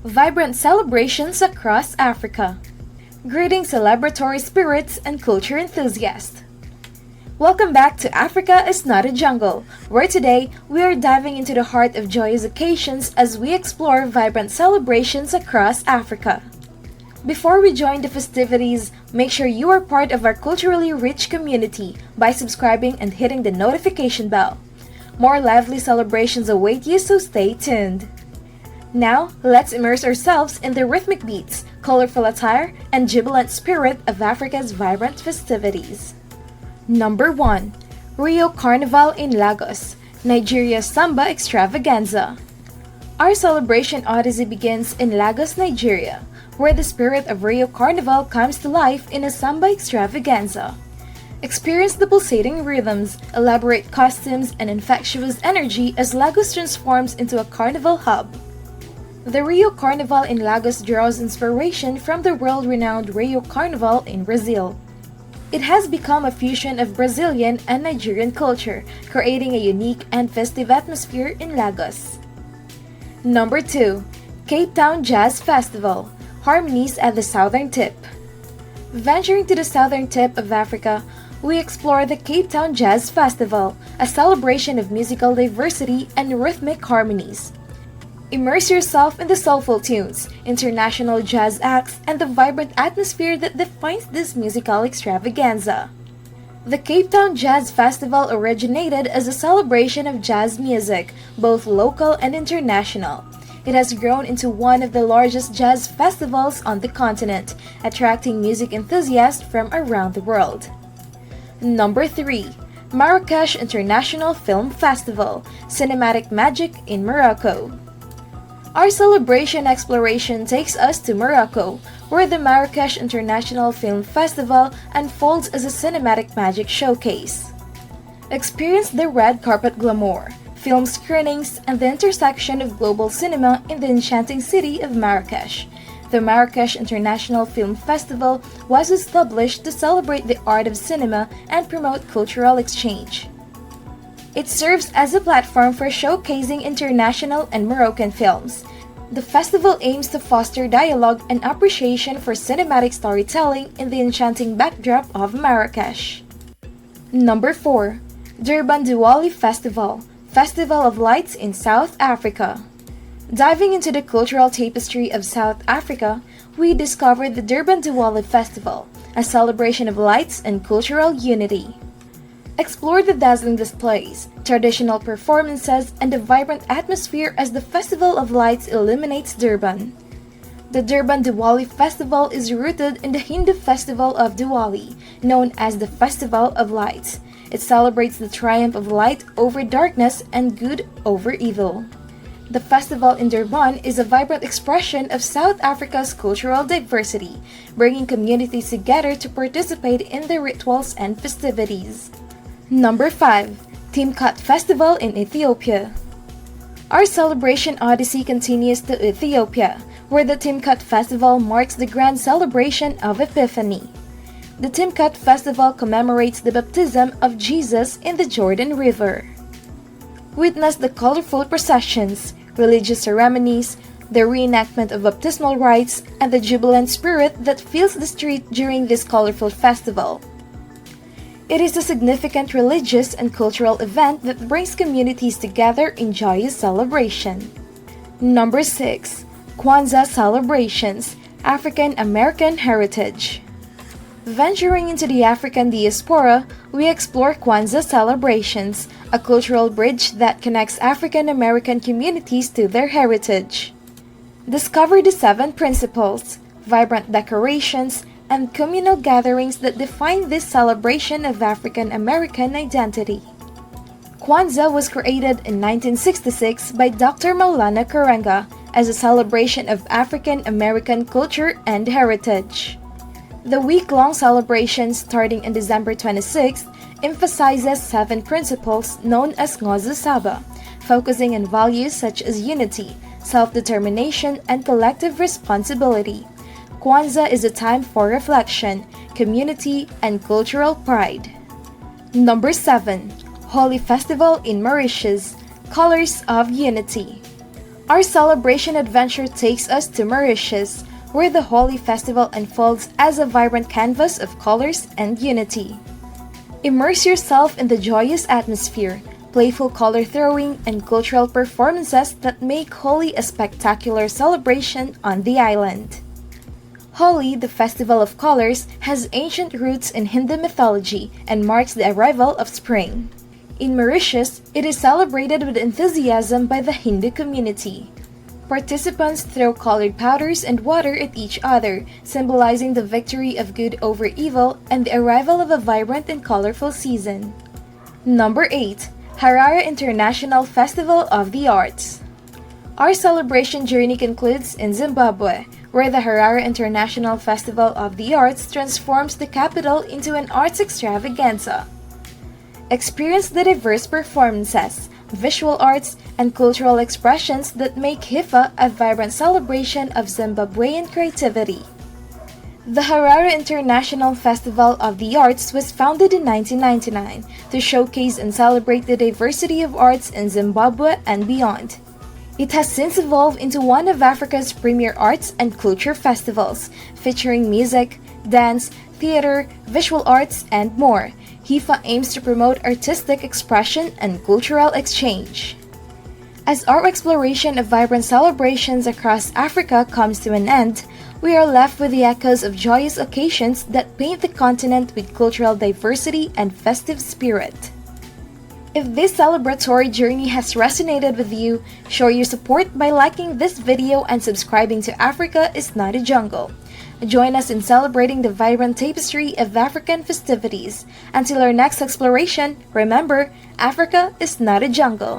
Vibrant celebrations across Africa. Greetings celebratory spirits and culture enthusiasts. Welcome back to Africa is Not a Jungle, where today we are diving into the heart of joyous occasions as we explore vibrant celebrations across Africa. Before we join the festivities, make sure you are part of our culturally rich community by subscribing and hitting the notification bell. More lively celebrations await you, so stay tuned. Now, let's immerse ourselves in the rhythmic beats, colorful attire, and jubilant spirit of Africa's vibrant festivities. Number 1. Rio Carnival in Lagos, Nigeria's Samba Extravaganza. Our celebration odyssey begins in Lagos, Nigeria, where the spirit of Rio Carnival comes to life in a Samba Extravaganza. Experience the pulsating rhythms, elaborate costumes, and infectious energy as Lagos transforms into a carnival hub. The Rio Carnival in Lagos draws inspiration from the world-renowned Rio Carnival in Brazil. It has become a fusion of Brazilian and Nigerian culture, creating a unique and festive atmosphere in Lagos. Number 2. Cape Town Jazz Festival, Harmonies at the Southern Tip. Venturing to the southern tip of Africa, we explore the Cape Town Jazz Festival, a celebration of musical diversity and rhythmic harmonies. Immerse yourself in the soulful tunes, international jazz acts, and the vibrant atmosphere that defines this musical extravaganza. The Cape Town Jazz Festival originated as a celebration of jazz music, both local and international. It has grown into one of the largest jazz festivals on the continent, attracting music enthusiasts from around the world. Number 3. Marrakech International Film Festival, Cinematic Magic in Morocco. Our celebration exploration takes us to Morocco, where the Marrakech International Film Festival unfolds as a cinematic magic showcase. Experience the red carpet glamour, film screenings, and the intersection of global cinema in the enchanting city of Marrakech. The Marrakech International Film Festival was established to celebrate the art of cinema and promote cultural exchange. It serves as a platform for showcasing international and Moroccan films. The festival aims to foster dialogue and appreciation for cinematic storytelling in the enchanting backdrop of Marrakech. Number 4. Durban Diwali Festival, Festival of Lights in South Africa. Diving into the cultural tapestry of South Africa, we discovered the Durban Diwali Festival, a celebration of lights and cultural unity. Explore the dazzling displays, traditional performances, and the vibrant atmosphere as the Festival of Lights illuminates Durban. The Durban Diwali Festival is rooted in the Hindu festival of Diwali, known as the Festival of Lights. It celebrates the triumph of light over darkness and good over evil. The festival in Durban is a vibrant expression of South Africa's cultural diversity, bringing communities together to participate in the rituals and festivities. Number 5. Timkat Festival in Ethiopia. Our celebration odyssey continues to Ethiopia, where the Timkat Festival marks the grand celebration of Epiphany. The Timkat Festival commemorates the baptism of Jesus in the Jordan River. Witness the colorful processions, religious ceremonies, the reenactment of baptismal rites, and the jubilant spirit that fills the street during this colorful festival. It is a significant religious and cultural event that brings communities together in joyous celebration. Number 6. Kwanzaa Celebrations, African American Heritage. Venturing into the African diaspora, we explore Kwanzaa celebrations, a cultural bridge that connects African American communities to their heritage. Discover the 7 principles, vibrant decorations, and communal gatherings that define this celebration of African American identity. Kwanzaa was created in 1966 by Dr. Maulana Karenga as a celebration of African American culture and heritage. The week-long celebration starting on December 26th emphasizes 7 principles known as Ngozi Saba, focusing on values such as unity, self-determination, and collective responsibility. Kwanzaa is a time for reflection, community, and cultural pride. Number 7. Holi Festival in Mauritius, Colors of Unity. Our celebration adventure takes us to Mauritius, where the Holi festival unfolds as a vibrant canvas of colors and unity. Immerse yourself in the joyous atmosphere, playful color throwing, and cultural performances that make Holi a spectacular celebration on the island. Holi, the festival of colors, has ancient roots in Hindu mythology and marks the arrival of spring. In Mauritius, it is celebrated with enthusiasm by the Hindu community. Participants throw colored powders and water at each other, symbolizing the victory of good over evil and the arrival of a vibrant and colorful season. Number 8. Harare International Festival of the Arts. Our celebration journey concludes in Zimbabwe, where the Harare International Festival of the Arts transforms the capital into an arts extravaganza. Experience the diverse performances, visual arts, and cultural expressions that make HIFA a vibrant celebration of Zimbabwean creativity. The Harare International Festival of the Arts was founded in 1999 to showcase and celebrate the diversity of arts in Zimbabwe and beyond. It has since evolved into one of Africa's premier arts and culture festivals, featuring music, dance, theater, visual arts, and more. HIFA aims to promote artistic expression and cultural exchange. As our exploration of vibrant celebrations across Africa comes to an end, we are left with the echoes of joyous occasions that paint the continent with cultural diversity and festive spirit. If this celebratory journey has resonated with you, show your support by liking this video and subscribing to Africa is Not a Jungle. Join us in celebrating the vibrant tapestry of African festivities. Until our next exploration, remember, Africa is not a jungle.